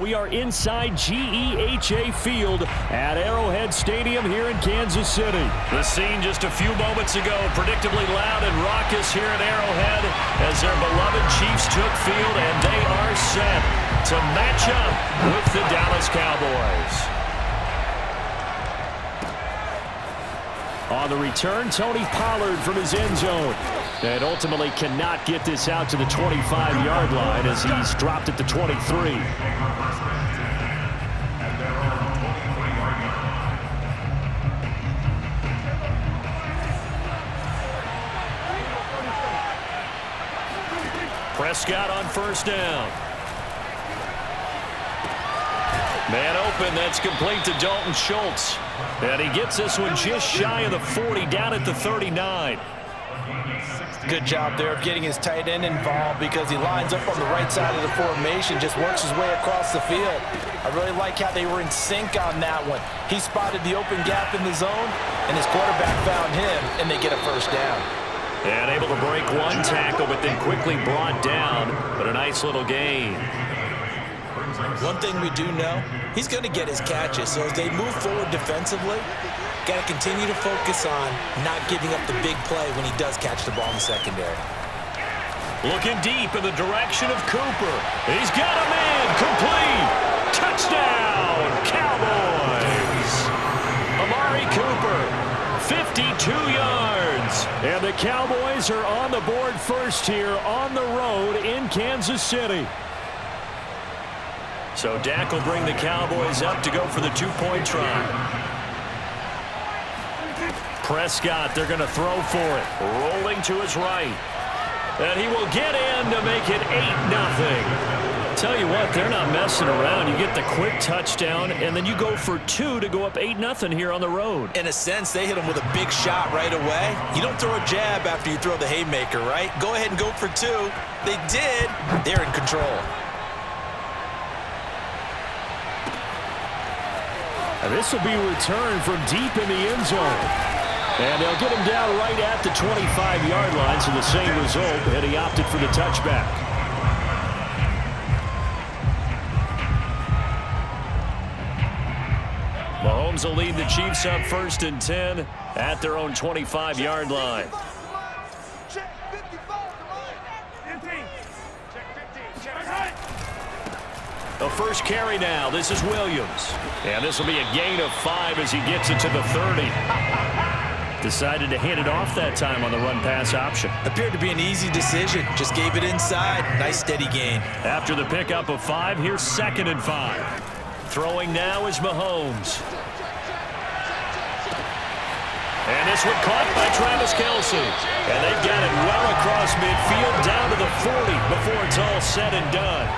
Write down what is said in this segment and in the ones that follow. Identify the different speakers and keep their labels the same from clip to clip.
Speaker 1: We are inside GEHA Field at Arrowhead Stadium here in Kansas City.
Speaker 2: The scene just a few moments ago, predictably loud and raucous here at Arrowhead as their beloved Chiefs took field, and they are set to match up with the Dallas Cowboys.
Speaker 1: On the return, Tony Pollard from his end zone. And ultimately cannot get this out to the 25-yard line as he's dropped it to 23.
Speaker 2: Prescott on first down. Man open, that's complete to Dalton Schultz. And he gets this one just shy of the 40, down at the 39.
Speaker 3: Good job there of getting his tight end involved because he lines up on the right side of the formation, just works his way across the field. I really like how they were in sync on that one. He spotted the open gap in the zone, and his quarterback found him, and they get a first down.
Speaker 2: And able to break one tackle, but then quickly brought down, but a nice little gain.
Speaker 3: One thing we do know, he's going to get his catches. So as they move forward defensively, got to continue to focus on not giving up the big play when he does catch the ball in the secondary.
Speaker 2: Looking deep in the direction of Cooper. He's got a man complete. Touchdown, Cowboys. Amari Cooper, 52 yards.
Speaker 1: And the Cowboys are on the board first here on the road in Kansas City.
Speaker 2: So Dak will bring the Cowboys up to go for the two-point try. Prescott, they're going to throw for it. Rolling to his right. And he will get in to make it 8-0. Tell you what, they're not messing around. You get the quick touchdown, and then you go for two to go up 8-0 here on the road.
Speaker 3: In a sense, they hit him with a big shot right away. You don't throw a jab after you throw the haymaker, right? Go ahead and go for two. They did. They're in control.
Speaker 1: And this will be returned from deep in the end zone. And they'll get him down right at the 25-yard line, so the same result, and he opted for the touchback.
Speaker 2: Mahomes will lead the Chiefs up 1st and 10 at their own 25-yard line. The first carry now. This is Williams. And this will be a gain of 5 as he gets it to the 30. Decided to hand it off that time on the run-pass option.
Speaker 3: Appeared to be an easy decision. Just gave it inside. Nice steady gain.
Speaker 2: After the pickup of 5, here's 2nd and 5. Throwing now is Mahomes. And this one caught by Travis Kelce. And they've got it well across midfield down to the 40 before it's all said and done.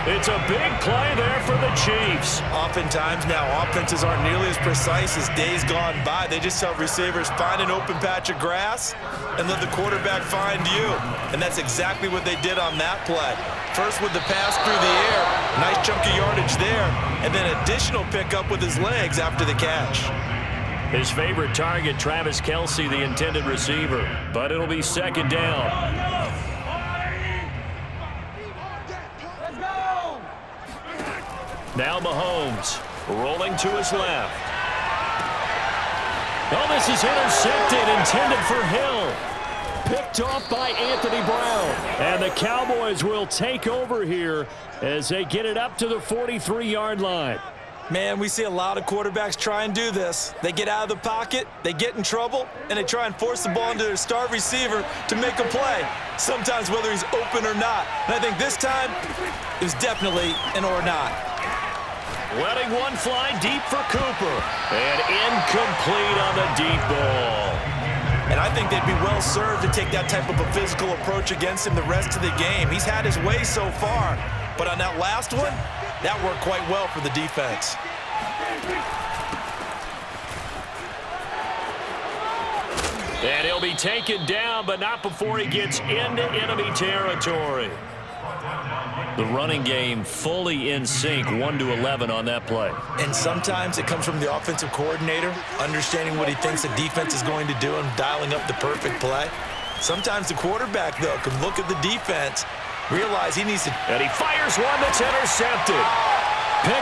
Speaker 2: It's a big play there for the Chiefs.
Speaker 3: Oftentimes now, offenses aren't nearly as precise as days gone by. They just tell receivers, find an open patch of grass and let the quarterback find you. And that's exactly what they did on that play. First with the pass through the air, nice chunk of yardage there, and then additional pickup with his legs after the catch.
Speaker 2: His favorite target, Travis Kelce, the intended receiver. But it'll be 2nd down. Now Mahomes rolling to his left. Oh, this is intercepted, intended for Hill. Picked off by Anthony Brown. And the Cowboys will take over here as they get it up to the 43-yard line.
Speaker 3: Man, we see a lot of quarterbacks try and do this. They get out of the pocket, they get in trouble, and they try and force the ball into their star receiver to make a play, sometimes whether he's open or not. And I think this time, it was definitely an or not.
Speaker 2: Letting one fly deep for Cooper. And incomplete on the deep ball.
Speaker 3: And I think they'd be well served to take that type of a physical approach against him the rest of the game. He's had his way so far. But on that last one, that worked quite well for the defense.
Speaker 2: And he'll be taken down, but not before he gets into enemy territory. The running game fully in sync, 1-11 on that play.
Speaker 3: And sometimes it comes from the offensive coordinator, understanding what he thinks the defense is going to do and dialing up the perfect play. Sometimes the quarterback, though, can look at the defense, realize he needs to...
Speaker 2: And he fires one that's intercepted.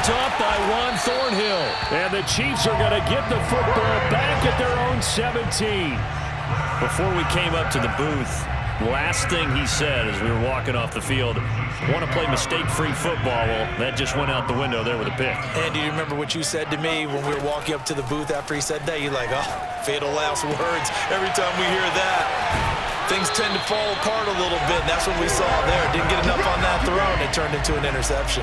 Speaker 2: Picked off by Juan Thornhill.
Speaker 1: And the Chiefs are going to get the football back at their own 17.
Speaker 2: Before we came up to the booth, last thing he said as we were walking off the field, want to play mistake-free football. Well, that just went out the window there with a pick.
Speaker 3: And do you remember what you said to me when we were walking up to the booth after he said that? You're like, oh, fatal last words. Every time we hear that, things tend to fall apart a little bit. And that's what we saw there. Didn't get enough on that throw, and it turned into an interception.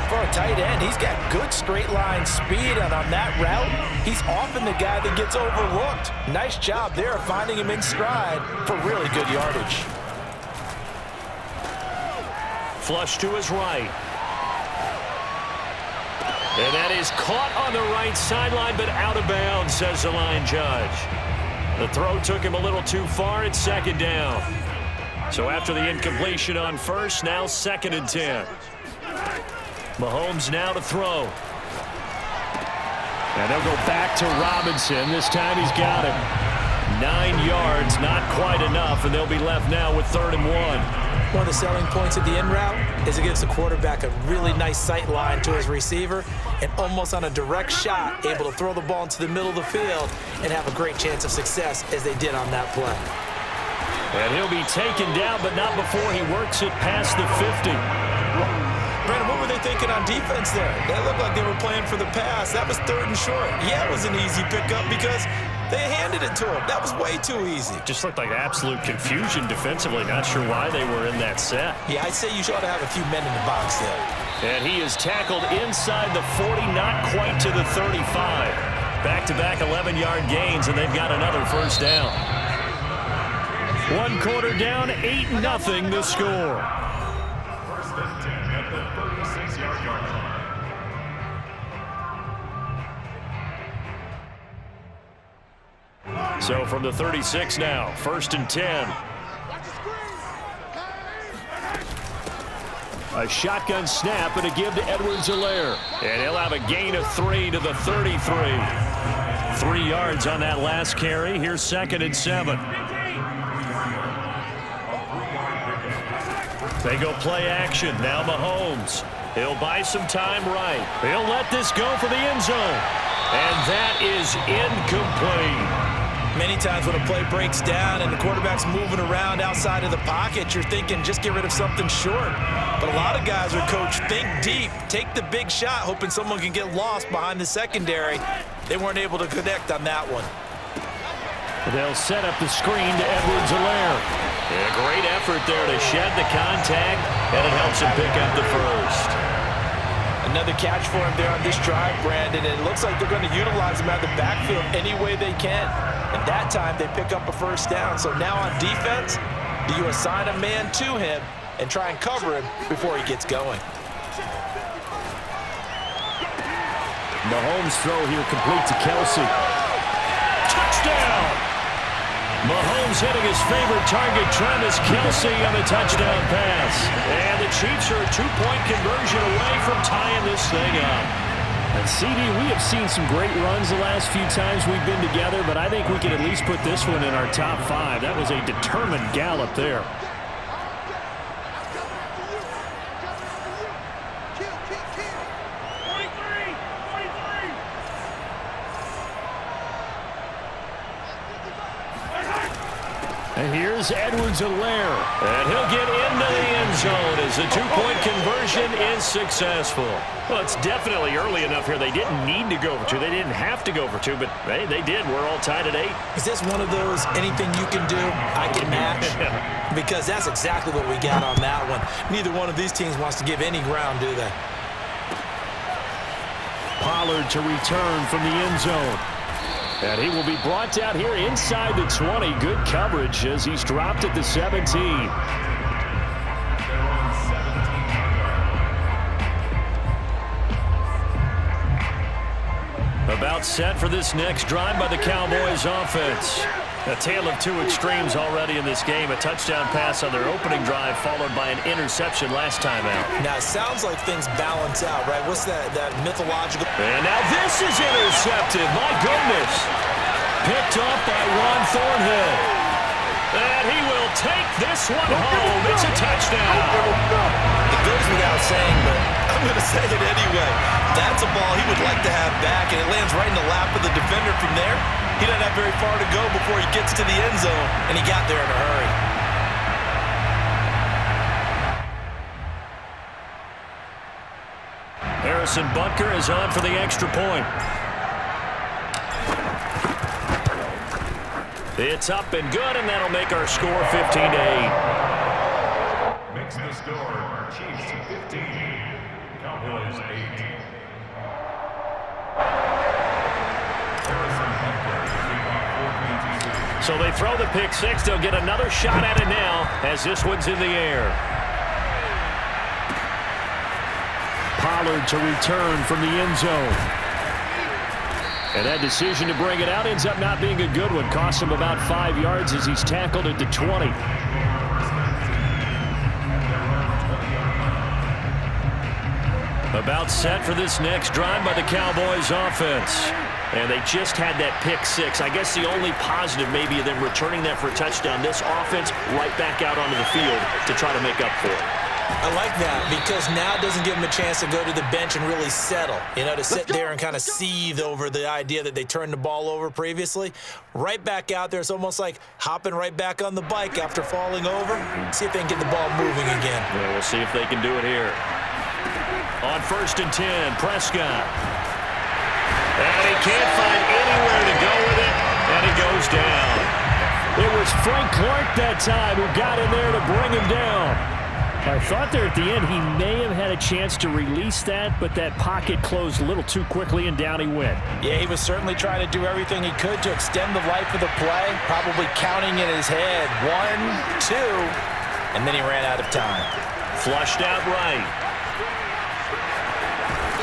Speaker 3: For a tight end, he's got good straight line speed, and on that route, he's often the guy that gets overlooked. Nice job there of finding him in stride for really good yardage.
Speaker 2: Flush to his right. And that is caught on the right sideline, but out of bounds, says the line judge. The throw took him a little too far. It's second down. So after the incompletion on first, now 2nd and 10. Mahomes now to throw.
Speaker 1: And they'll go back to Robinson. This time he's got him.
Speaker 2: 9 yards, not quite enough, and they'll be left now with 3rd and 1.
Speaker 3: One of the selling points of the in route is it gives the quarterback a really nice sight line to his receiver and almost on a direct shot able to throw the ball into the middle of the field and have a great chance of success as they did on that play.
Speaker 2: And he'll be taken down, but not before he works it past the 50.
Speaker 3: Brandon, what were they thinking on defense there? That looked like they were playing for the pass. That was 3rd and short. Yeah, it was an easy pickup because they handed it to him. That was way too easy.
Speaker 2: Just looked like absolute confusion defensively. Not sure why they were in that set.
Speaker 3: Yeah, I'd say you should have a few men in the box there.
Speaker 2: And he is tackled inside the 40, not quite to the 35. Back-to-back 11-yard gains, and they've got another first down.
Speaker 1: 1 quarter down, 8-0 the score.
Speaker 2: So from the 36 now, 1st and 10.
Speaker 1: A shotgun snap and a give to Edwards-Helaire.
Speaker 2: And he'll have a gain of 3 to the 33. 3 yards on that last carry. Here's 2nd and 7. They go play action. Now Mahomes. He'll buy some time right. He'll let this go for the end zone. And that is incomplete.
Speaker 3: Many times when a play breaks down and the quarterback's moving around outside of the pocket, you're thinking just get rid of something short. But a lot of guys are coached, think deep, take the big shot, hoping someone can get lost behind the secondary. They weren't able to connect on that one.
Speaker 1: They'll set up the screen to Edwards-Helaire.
Speaker 2: A great effort there to shed the contact, and it helps him pick up the first.
Speaker 3: Another catch for him there on this drive, Brandon. And it looks like they're going to utilize him out of the backfield any way they can. And that time they pick up a first down. So now on defense, do you assign a man to him and try and cover him before he gets going?
Speaker 1: Mahomes' throw here complete to Kelsey.
Speaker 2: Touchdown! Mahomes hitting his favorite target, Travis Kelsey, on a touchdown pass. And the Chiefs are a 2-point conversion away from tying this thing up.
Speaker 1: And CD, we have seen some great runs the last few times we've been together, but I think we can at least put this one in our top 5. That was a determined gallop there. And here's Edwards-Helaire.
Speaker 2: And he'll get into the end zone as the 2-point conversion is successful. Well, it's definitely early enough here. They didn't need to go for 2. They didn't have to go for 2, but hey, they did. We're all tied at 8.
Speaker 3: Is this one of those anything you can do, I can match? Because that's exactly what we got on that one. Neither one of these teams wants to give any ground, do they?
Speaker 1: Pollard to return from the end zone. And he will be brought down here inside the 20. Good coverage as he's dropped at the 17.
Speaker 2: About set for this next drive by the Cowboys offense. A tale of 2 extremes already in this game. A touchdown pass on their opening drive followed by an interception last time out.
Speaker 3: Now, it sounds like things balance out, right? What's that mythological?
Speaker 2: And now this is intercepted. My goodness. Picked off by Juan Thornhill. And he will take this one home. It's a touchdown.
Speaker 3: It goes without saying, but I'm going to say it anyway. That's a ball he would like to have back, and it lands right in the lap of the defender from there. He doesn't have very far to go before he gets to the end zone, and he got there in a hurry.
Speaker 2: Harrison Butker is on for the extra point. It's up and good, and that'll make our score 15-8.
Speaker 4: Makes the score Chiefs 15, Cowboys 8.
Speaker 2: So they throw the pick six. They'll get another shot at it now as this one's in the air.
Speaker 1: Pollard to return from the end zone. And that decision to bring it out ends up not being a good one. Costs him about 5 yards as he's tackled at the 20.
Speaker 2: About set for this next drive by the Cowboys offense. And they just had that pick six. I guess the only positive maybe of them returning that for a touchdown. This offense right back out onto the field to try to make up for it.
Speaker 3: I like that because now it doesn't give them a chance to go to the bench and really settle. You know, to sit there and kind of seethe over the idea that they turned the ball over previously. Right back out there. It's almost like hopping right back on the bike after falling over. See if they can get the ball moving again.
Speaker 2: Yeah, we'll see if they can do it here. On 1st and 10, Prescott. And he can't find anywhere to go with it, and he goes down.
Speaker 1: It was Frank Clark that time who got in there to bring him down. I thought there at the end he may have had a chance to release that, but that pocket closed a little too quickly, and down he went.
Speaker 3: Yeah, he was certainly trying to do everything he could to extend the life of the play, probably counting in his head 1, 2, and then he ran out of time.
Speaker 2: Flushed out right.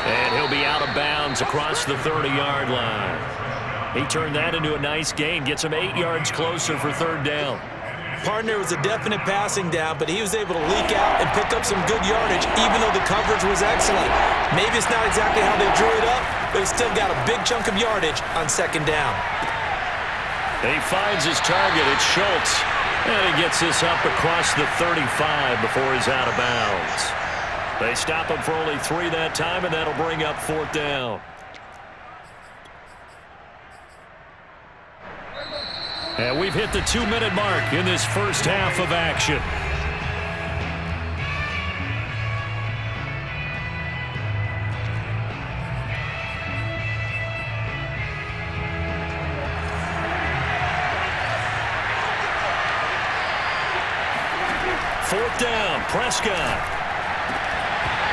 Speaker 2: And he'll be out of bounds across the 30-yard line. He turned that into a nice gain, gets him 8 yards closer for 3rd down.
Speaker 3: Partner was a definite passing down, but he was able to leak out and pick up some good yardage, even though the coverage was excellent. Maybe it's not exactly how they drew it up, but he still got a big chunk of yardage on 2nd down.
Speaker 2: He finds his target. It's Schultz. And he gets this up across the 35 before he's out of bounds. They stop him for only 3 that time, and that'll bring up 4th down.
Speaker 1: And we've hit the 2-minute mark in this first half of action.
Speaker 2: Fourth down, Prescott.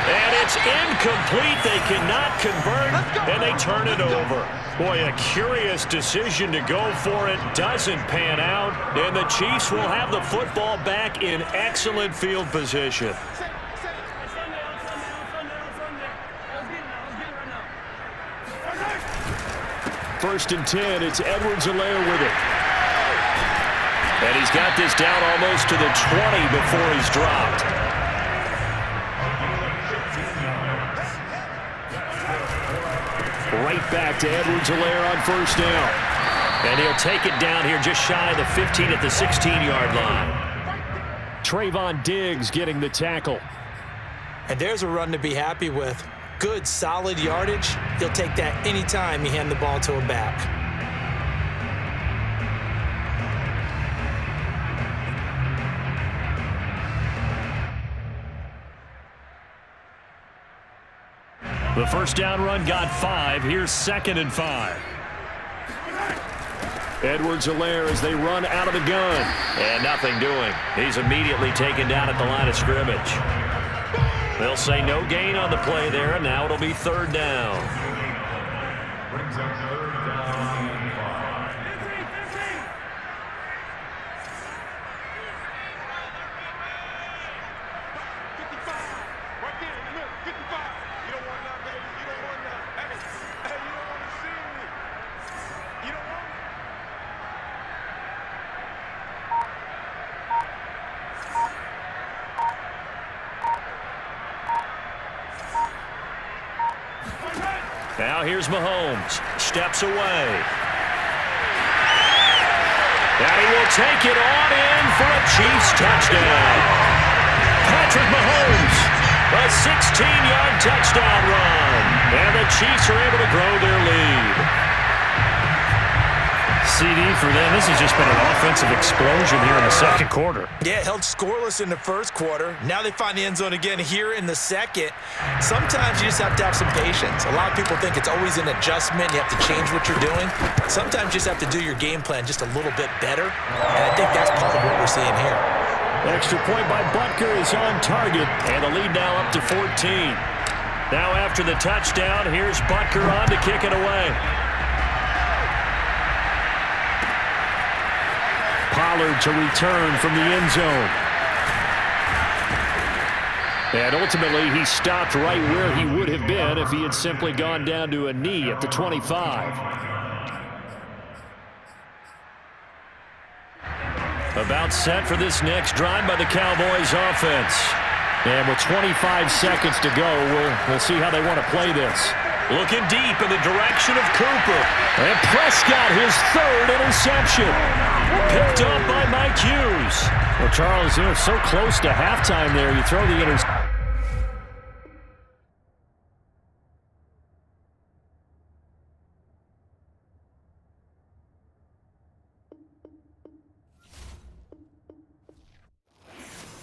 Speaker 2: And it's incomplete. They cannot convert, and they turn it over. Boy, a curious decision to go for it. Doesn't pan out, and the Chiefs will have the football back in excellent field position.
Speaker 1: First and 10, it's Edwards-Helaire with it.
Speaker 2: And he's got this down almost to the 20 before he's dropped.
Speaker 1: Right back to Edwards-Helaire on 1st down.
Speaker 2: And he'll take it down here just shy of the 15 at the 16-yard line.
Speaker 1: Trayvon Diggs getting the tackle.
Speaker 3: And there's a run to be happy with. Good, solid yardage. He'll take that anytime you hand the ball to a back.
Speaker 1: The first down run got 5. Here's 2nd and 5. Edwards-Helaire as they run out of the gun.
Speaker 2: And nothing doing. He's immediately taken down at the line of scrimmage. They'll say no gain on the play there, and now it'll be 3rd down.
Speaker 4: Brings up 3rd down and 5.
Speaker 2: Now here's Mahomes. Steps away. And he will take it on in for a Chiefs touchdown. Patrick Mahomes A 16-yard touchdown run. And the Chiefs are able to grow their lead.
Speaker 1: CD for them. This has just been an offensive explosion here in the second quarter.
Speaker 3: Yeah, held scoreless in the first quarter. Now they find the end zone again here in the second. Sometimes you just have to have some patience. A lot of people think it's always an adjustment. You have to change what you're doing. Sometimes you just have to do your game plan just a little bit better. And I think that's part of what we're seeing here.
Speaker 1: Extra point by Butker is on target.
Speaker 2: And the lead now up to 14. Now after the touchdown, here's Butker on to kick it away.
Speaker 1: Pollard to return from the end zone. And ultimately, he stopped right where he would have been if he had simply gone down to a knee at the 25.
Speaker 2: About set for this next drive by the Cowboys offense.
Speaker 1: And with 25 seconds to go, we'll see how they want to play this.
Speaker 2: Looking deep in the direction of Cooper.
Speaker 1: And Prescott, his third interception.
Speaker 2: Picked up by Mike Hughes.
Speaker 1: Well, Charles, so close to halftime there. You throw the interception.